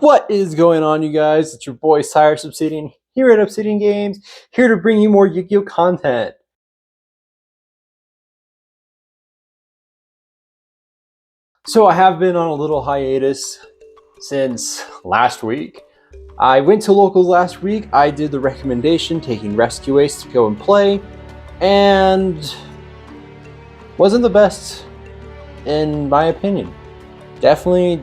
What is going on, you guys? It's your boy Cyrus Obsidian here at Obsidian Games, here to bring you more Yu-Gi-Oh content. So I have been on a little hiatus since last week. I went to locals last week. I did the recommendation taking Rescue Ace to go and play, and wasn't the best in my opinion. Definitely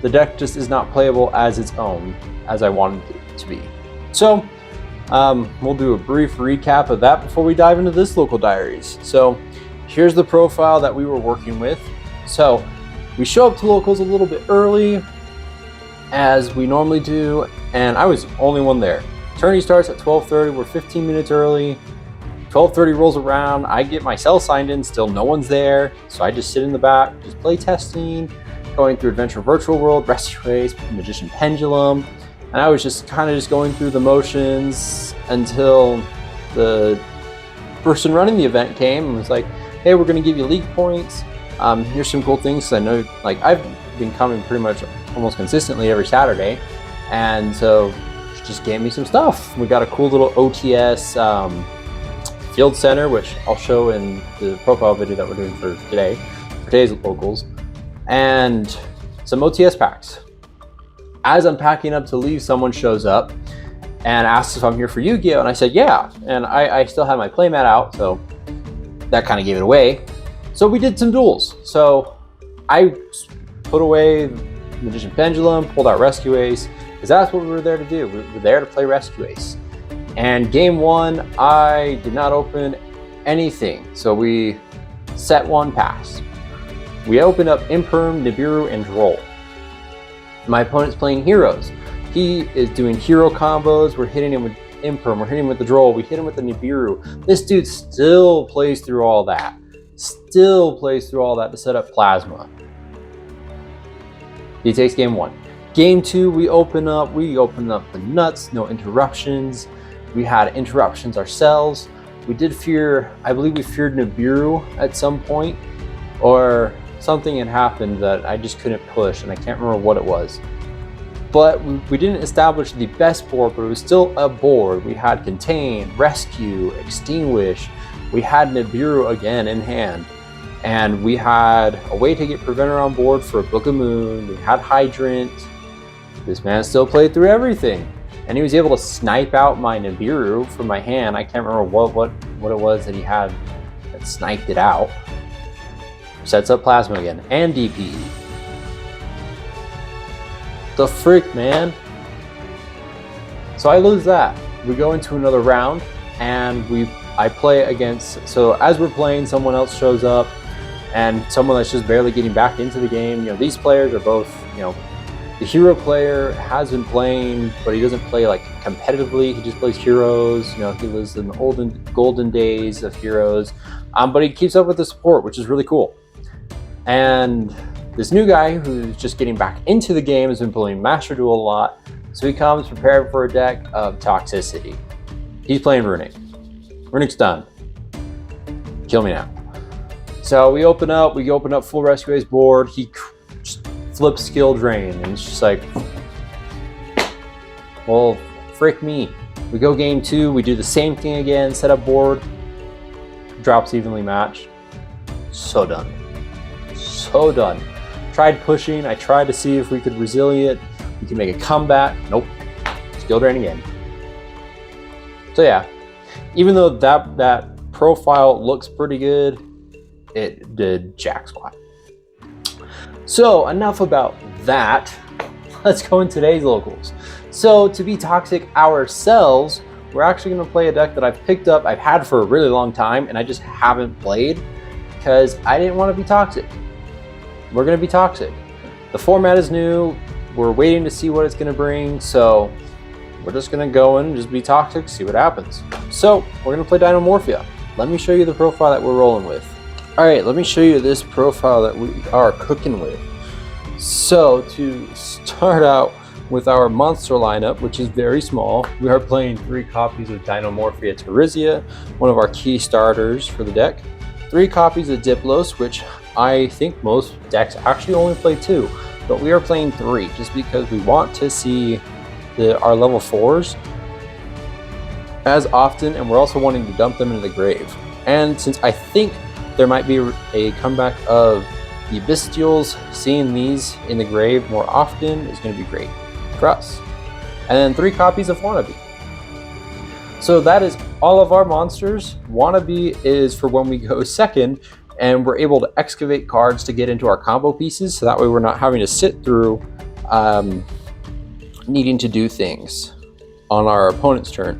the deck just is not playable as its own as I wanted it to be. So we'll do a brief recap of that before we dive into this local diaries. So here's the profile that we were working with. So we show up to locals a little bit early as we normally do, and I was the only one there. Tourney starts at 12:30, we're 15 minutes early. 12:30 rolls around, I get myself signed in, still no one's there. So I just sit in the back, just play testing, going through Adventure Virtual World, Rescue Ace, Magician Pendulum, and I was just kind of going through the motions until the person running the event came and was like, hey, we're going to give you league points. Here's some cool things. I know, like, I've been coming pretty much almost consistently every Saturday, and so she just gave me some stuff. We got a cool little OTS field center, which I'll show in the profile video that we're doing for today's locals, and some OTS packs. As I'm packing up to leave, someone shows up and asks if I'm here for Yu-Gi-Oh! And I said, yeah. And I still had my playmat out, so that kind of gave it away. So we did some duels. So I put away Magician Pendulum, pulled out Rescue Ace, because that's what we were there to do. We were there to play Rescue Ace. And game one, I did not open anything. So we set one pass. We opened up Imperm, Nibiru, and Droll. My opponent's playing heroes. He is doing hero combos. We're hitting him with Imperm. We're hitting him with the Droll. We hit him with the Nibiru. This dude still plays through all that. To set up Plasma. He takes game one. Game two, we open up the nuts, no interruptions. We had interruptions ourselves. We did fear, I believe we feared Nibiru at some point, or something had happened that I just couldn't push, and I can't remember what it was. But we didn't establish the best board, but it was still a board. We had Contain, Rescue, Extinguish. We had Nibiru again in hand. And we had a way to get Preventer on board for a Book of Moon. We had Hydrant. This man still played through everything. And he was able to snipe out my Nibiru from my hand. I can't remember what it was that he had that sniped it out. Sets up Plasma again, and DP. The frick, man. So I lose that. We go into another round, and I play against, so as we're playing, someone else shows up, and someone that's just barely getting back into the game. You know, these players are both, you know, the hero player has been playing, but he doesn't play like competitively. He just plays heroes. You know, he lives in the golden days of heroes, but he keeps up with the support, which is really cool. And this new guy who's just getting back into the game has been playing Master Duel a lot, so he comes prepared for a deck of Toxicity. He's playing Runic. Runic's done. Kill me now. So we open up full Rescue Ace board. He just flips Skill Drain, and it's just like, well, frick me. We go game two, we do the same thing again, set up board, drops evenly matched. So done. So done. Tried pushing, I tried to see if we could resilient, we could make a comeback. Nope. Skill Drain again. So yeah, even though that profile looks pretty good, it did jack squat. So enough about that. Let's go in today's locals. So to be toxic ourselves, we're actually going to play a deck that I've picked up, I've had for a really long time, and I just haven't played because I didn't want to be toxic. We're going to be toxic. The format is new. We're waiting to see what it's going to bring. So we're just going to go in and just be toxic, see what happens. So we're going to play Dinomorphia. Let me show you the profile that we're rolling with. All right, let me show you this profile that we are cooking with. So to start out with our monster lineup, which is very small, we are playing 3 copies of Dinomorphia Terizia, one of our key starters for the deck. 3 copies of Diplos, which I think most decks actually only play 2. but we are playing 3 just because we want to see our level 4s as often, and we're also wanting to dump them into the grave. And since I think there might be a comeback of the Bestials, seeing these in the grave more often is going to be great for us. And then 3 copies of Wannabe. So that is all of our monsters. Wannabe is for when we go second and we're able to excavate cards to get into our combo pieces, so that way we're not having to sit through needing to do things on our opponent's turn.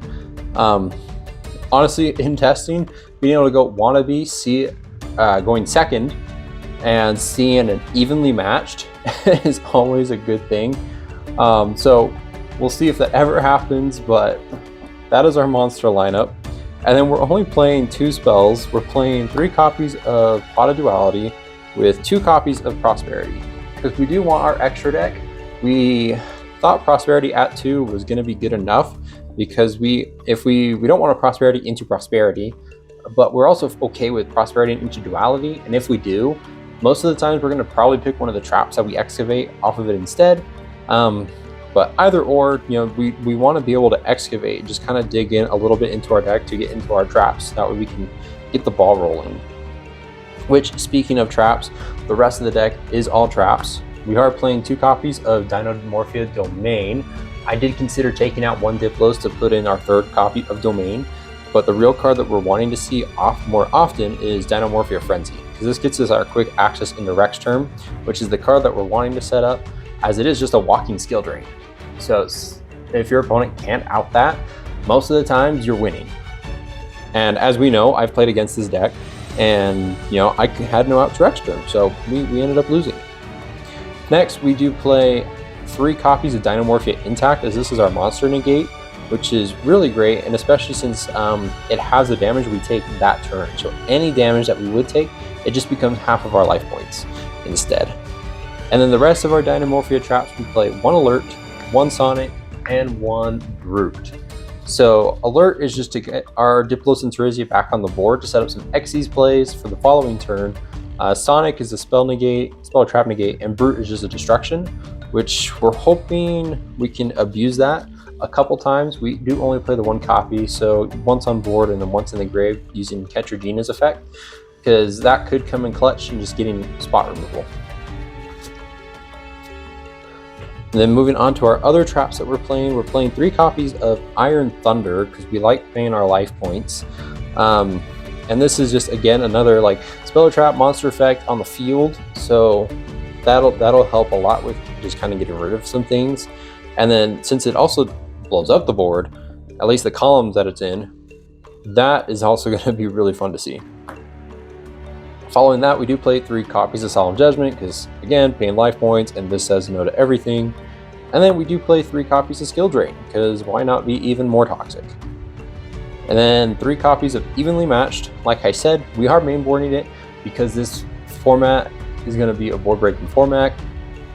Honestly, in testing, being able to go Wannabe, see going second and seeing it evenly matched is always a good thing. So we'll see if that ever happens, but that is our monster lineup. And then we're only playing 2 spells. We're playing 3 copies of Pot of Duality with 2 copies of Prosperity, because we do want our extra deck. We thought Prosperity at 2 was going to be good enough, because if we don't want a Prosperity into Prosperity, but we're also okay with Prosperity into Duality. And if we do, most of the times we're going to probably pick one of the traps that we excavate off of it instead. But either or, we want to be able to excavate, just kind of dig in a little bit into our deck to get into our traps. That way we can get the ball rolling. Which, speaking of traps, the rest of the deck is all traps. We are playing 2 copies of Dinomorphia Domain. I did consider taking out 1 Diplos to put in our 3rd copy of Domain, but the real card that we're wanting to see more often is Dinomorphia Frenzy, because this gets us our quick access into Rex Term, which is the card that we're wanting to set up, as it is just a walking skill drain. So if your opponent can't out that, most of the times you're winning. And as we know, I've played against this deck, and I had no out to Rex Term, so we ended up losing. Next, we do play 3 copies of Dinomorphia Intact, as this is our monster negate, which is really great, and especially since it has the damage we take that turn. So any damage that we would take, it just becomes half of our life points instead. And then the rest of our Dinomorphia traps, we play 1 Alert, 1 Sonic, and 1 Brute. So Alert is just to get our Diplos and Terizia back on the board to set up some Xyz plays for the following turn. Sonic is a spell trap negate, and Brute is just a destruction, which we're hoping we can abuse that a couple times. We do only play the 1 copy, so once on board and then once in the grave using Ketragina's effect, because that could come in clutch and just getting spot removal. And then moving on to our other traps that we're playing 3 copies of Iron Thunder, because we like paying our life points. And this is just, again, another spell trap monster effect on the field, so that'll help a lot with just kind of getting rid of some things. And then since it also blows up the board, at least the columns that it's in, that is also going to be really fun to see. Following that, we do play 3 copies of Solemn Judgment, because again, paying life points, and this says no to everything. And then we do play 3 copies of Skill Drain, because why not be even more toxic? And then 3 copies of Evenly Matched. Like I said, we are mainboarding it because this format is going to be a board breaking format.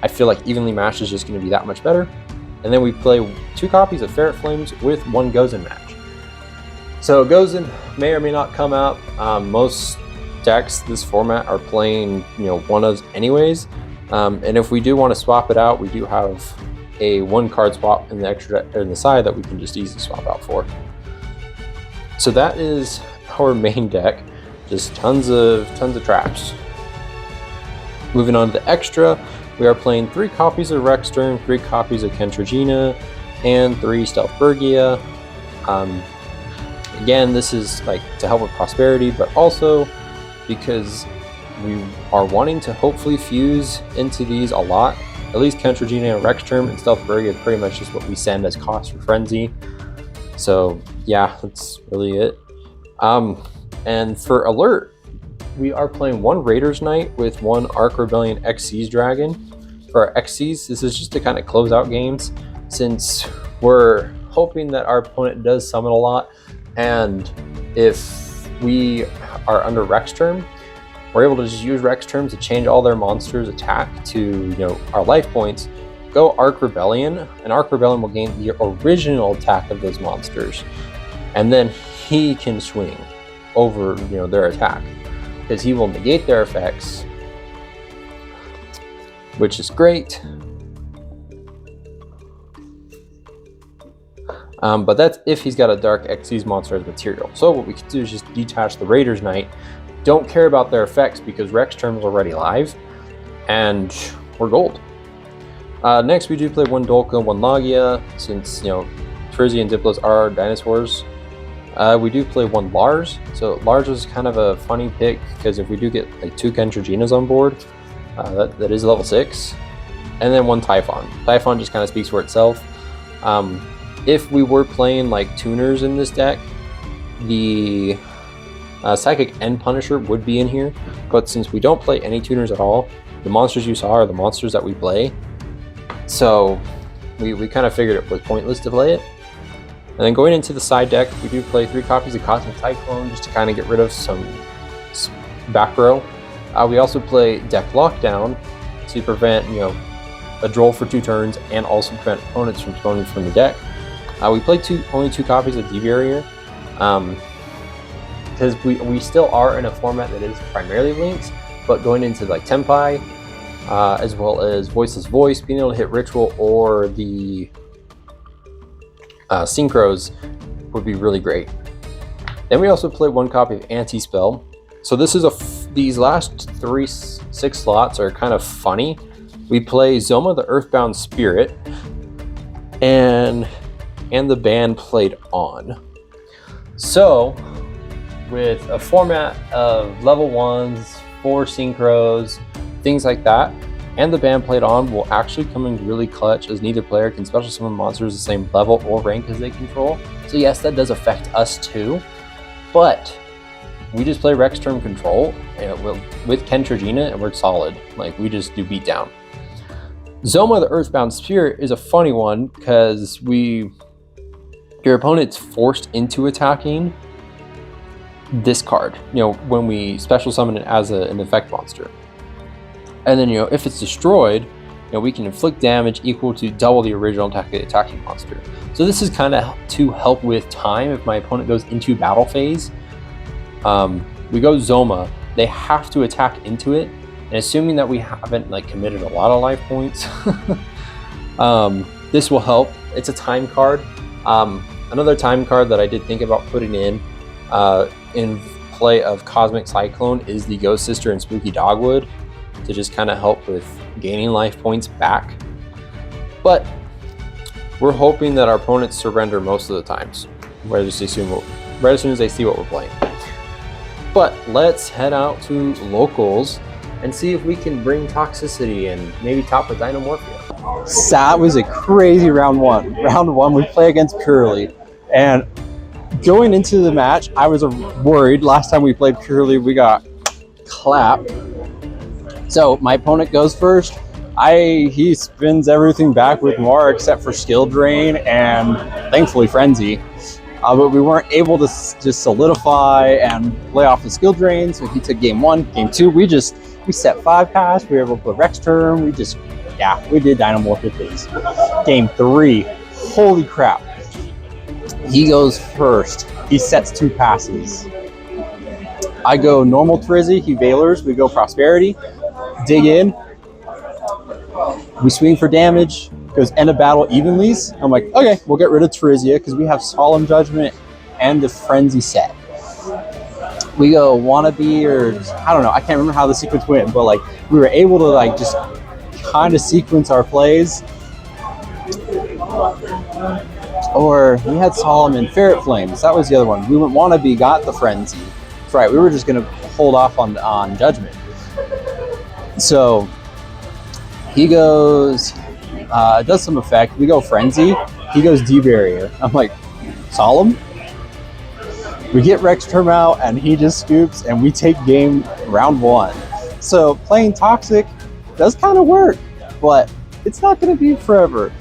I feel like Evenly Matched is just going to be that much better. And then we play 2 copies of Ferret Flames with 1 Gozen match. So Gozen may or may not come out. Most decks this format are playing one-ofs anyways. And if we do want to swap it out, we do have a 1 card swap in the extra in the side that we can just easily swap out for. So that is our main deck. Just tons of traps. Moving on to the extra, we are playing 3 copies of Rexturn, 3 copies of Kentragina, and 3 Stealth Bergia. Again, this is to help with Prosperity, but also because we are wanting to hopefully fuse into these a lot. At least Kentragina and Rexturn and Stealth Bergia is pretty much just what we send as cost for Frenzy. So yeah, that's really it. And for Alert, we are playing 1 Raiders Knight with 1 Ark Rebellion Xyz Dragon. For our Xyz, this is just to kind of close out games, since we're hoping that our opponent does summon a lot, and if we are under Rex Term, we're able to just use Rex Terms to change all their monsters' attack to our life points. Go Ark Rebellion, and Ark Rebellion will gain the original attack of those monsters, and then he can swing over their attack, because he will negate their effects which is great. But that's if he's got a Dark Xyz monster as material. So what we can do is just detach the Raider's Knight. Don't care about their effects because Rex Term is already live, and we're gold. Next, we do play one Dolka, one Logia, since, you know, Trizzy and Diplos are dinosaurs. We do play one Lars. So Lars is kind of a funny pick because if we do get like 2 Kentroginas on board, that is level 6. And then one Typhon. Typhon just kind of speaks for itself. If we were playing like tuners in this deck, the Psychic and Punisher would be in here. But since we don't play any tuners at all, the monsters you saw are the monsters that we play. So we kind of figured it was pointless to play it. And then going into the side deck, we do play 3 copies of Cosmic Cyclone just to kind of get rid of some back row. We also play Deck Lockdown to prevent, you know, a droll for 2 turns and also prevent opponents from spawning from the deck. We play only 2 copies of D-Barrier because we still are in a format that is primarily links, but going into like Tempai, as well as Voiceless Voice, being able to hit Ritual or the Synchros would be really great. Then we also play 1 copy of Anti-Spell. So this is these last 6 slots are kind of funny. We play Zoma the Earthbound Spirit and the band played on. So with a format of level 1s, 4 synchros, things like that, and the band played on will actually come in really clutch as neither player can special summon monsters the same level or rank as they control. So yes, that does affect us too, but we just play Rex Term Control with Kentrogina and we're solid. Like, we just do beatdown. Zoma the Earthbound Spirit is a funny one because your opponent's forced into attacking this card, you know, when we special summon it as an effect monster. And then, you know, if it's destroyed, you know, we can inflict damage equal to double the original attacking monster. So this is kind of to help with time if my opponent goes into battle phase. We go Zoma, they have to attack into it, and assuming that we haven't like committed a lot of life points, this will help. It's a time card. Another time card that I did think about putting in play of Cosmic Cyclone is the Ghost Sister and Spooky Dogwood to just kind of help with gaining life points back. But we're hoping that our opponents surrender most of the times, right as soon as they see what we're playing. But let's head out to locals and see if we can bring Toxicity and maybe top with Dinomorphia. So that was a crazy round one. Round one, we play against Purely. And going into the match, I was worried. Last time we played Purely, we got clapped. So my opponent goes first. He spins everything back with more except for Skill Drain and thankfully Frenzy. But we weren't able to just solidify and play off the Skill Drain. So he took game 1. Game 2, we set 5 pass. We were able to put Rex Term. We did Dinomorphia things. Game 3, holy crap. He goes first. He sets 2 passes. I go normal Trizzy. He Veilers. We go Prosperity. Dig in. We swing for damage. Goes end of battle evenlies. I'm like, okay, we'll get rid of Terizia because we have Solemn Judgment and the Frenzy set. We go Wannabe, or I don't know, I can't remember how the sequence went, but like we were able to like just kind of sequence our plays. Or we had Solemn and Ferret Flames. That was the other one. We went Wannabe, got the Frenzy. That's right, we were just gonna hold off on Judgment. So he goes. Does some effect. We go Frenzy. He goes D-Barrier. I'm like, Solemn? We get Rex Term out, and he just scoops, and we take game round 1. So playing Toxic does kind of work, but it's not going to be forever.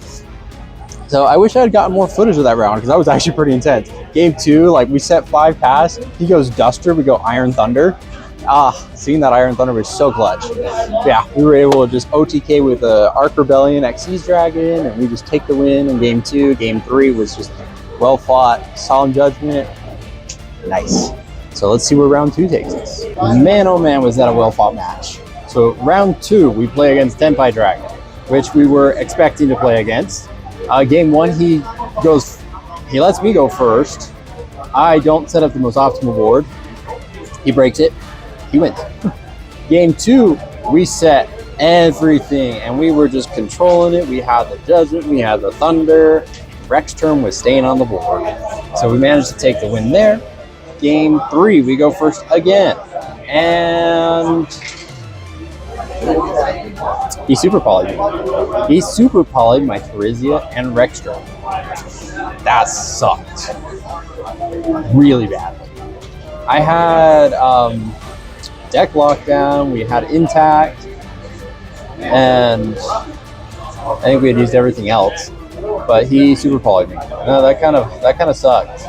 So I wish I had gotten more footage of that round, because that was actually pretty intense. Game 2, like we set 5 pass. He goes Duster. We go Iron Thunder. Seeing that Iron Thunder was so clutch. Yeah, we were able to just OTK with Arc Rebellion, Xyz Dragon, and we just take the win in game 2. Game 3 was just well fought. Solemn Judgment. Nice. So let's see where round 2 takes us. Man, oh man, was that a well fought match. So So round 2, we play against Tenpai Dragon, which we were expecting to play against. Game 1, he lets me go first. I don't set up the most optimal board. He breaks it. He wins. Game 2, we set everything, and we were just controlling it. We had the Judgment, we had the Thunder. Rex turn was staying on the board. So we managed to take the win there. Game 3, we go first again. And he super polyed me. He super polyed my Therizia and Rex turn. That sucked really badly. I had deck lockdown, we had intact, and I think we had used everything else, but he super polyed me. No, that kind of sucked,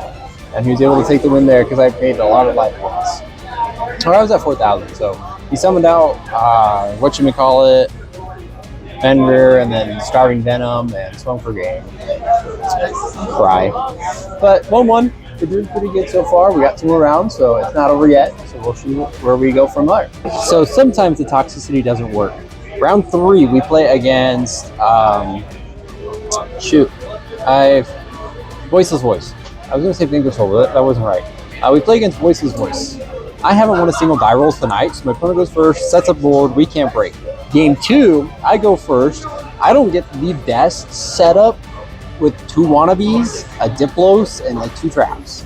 and he was able to take the win there because I paid a lot of life points. Or I was at 4,000, so he summoned out whatchamacallit, Fender, and then Starving Venom, and swung for game. Cry. But 1-1, we're doing pretty good so far. We got 2 more rounds, so it's not over yet. So we'll see where we go from there. So sometimes the toxicity doesn't work. Round 3, we play against, Voiceless Voice. I was going to say Finger Soul, but that wasn't right. We play against Voiceless Voice. I haven't won a single die rolls tonight, so my opponent goes first, sets up board, we can't break. Game 2, I go first. I don't get the best setup with 2 wannabes, a Diplos, and like 2 traps.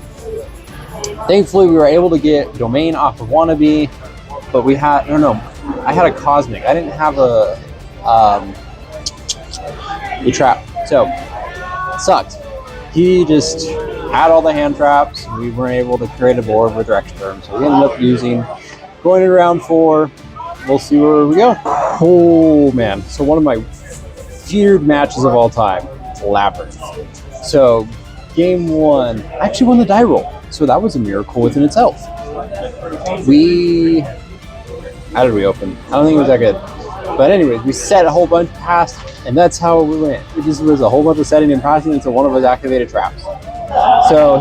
Thankfully, we were able to get Domain off of wannabe, but we had, I had a Cosmic. I didn't have a trap, so it sucked. He just had all the hand traps. We weren't able to create a board with Rex turn, so we ended up going into round 4. We'll see where we go. Oh man, so one of my feared matches of all time, Labyrinth. So game 1, I actually won the die roll, so that was a miracle within itself. How did we open? I don't think it was that good. But anyways, we set a whole bunch past, and that's how we went. It just was a whole bunch of setting and passing until one of us activated traps. So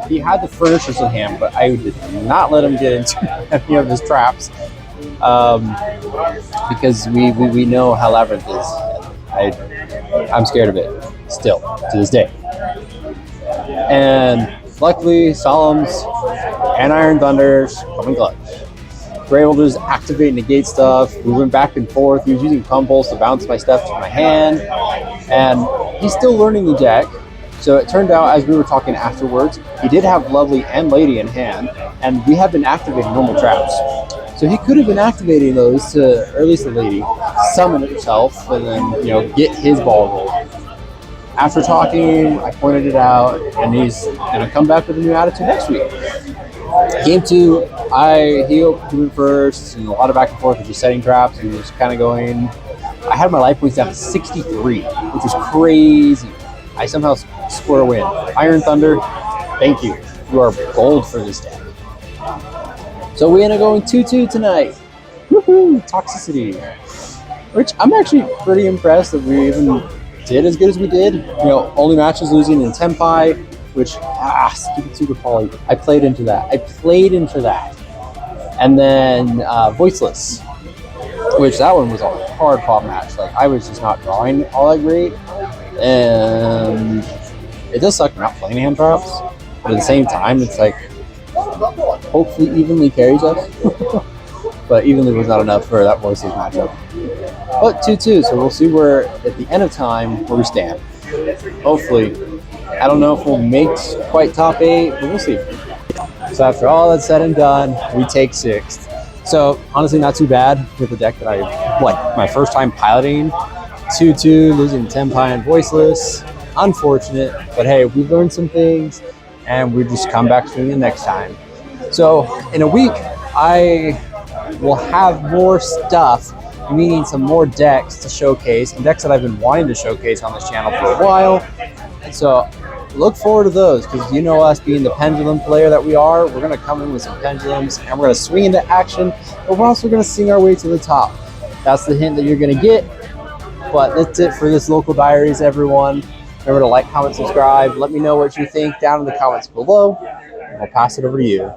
he had the furnishers in hand, but I did not let him get into any of his traps because we know how Labyrinth is. I'm scared of it still to this day. And luckily, Solemns and Iron Thunders come in clutch. We're able to just activate and negate stuff. We went back and forth. He was using Pumbles to bounce my stuff to my hand, and he's still learning the deck. So it turned out, as we were talking afterwards, he did have Lovely and Lady in hand, and we have been activating normal traps. So he could have been activating those to, or at least the Lady, summon itself, and then get his ball rolled. After talking, I pointed it out, and he's gonna come back with a new attitude next week. Game 2, he opened first, and a lot of back and forth with just setting traps and just kind of going. I had my life points down to 63, which was crazy. I somehow score a win. Iron Thunder, thank you. You are gold for this deck. So we end up going 2-2 tonight. Woohoo! Toxicity. Which I'm actually pretty impressed that we even did as good as we did. Only matches losing in Tenpai, which, stupid super poly. I played into that. And then Voiceless, which that one was a hard pop match. Like, I was just not drawing all that great. And it does suck not playing hand traps, but at the same time, it's like, hopefully evenly carries us. But evenly was not enough for that Voiceless matchup. But 2-2, so we'll see where, at the end of time, where we stand. Hopefully, I don't know if we'll make quite top 8, but we'll see. So after all that's said and done, we take 6th. So honestly, not too bad with the deck that my first time piloting. 2-2, losing Tenpai and Voiceless. Unfortunate, but hey, we've learned some things, and we just come back to the next time. So in a week, I will have more stuff, meaning some more decks to showcase, and decks that I've been wanting to showcase on this channel for a while. And so look forward to those, because us being the pendulum player that we are, we're going to come in with some pendulums, and we're going to swing into action, but we're also going to sing our way to the top. That's the hint that you're going to get. But that's it for this Local Diaries, everyone. Remember to like, comment, subscribe. Let me know what you think down in the comments below, and I'll pass it over to you.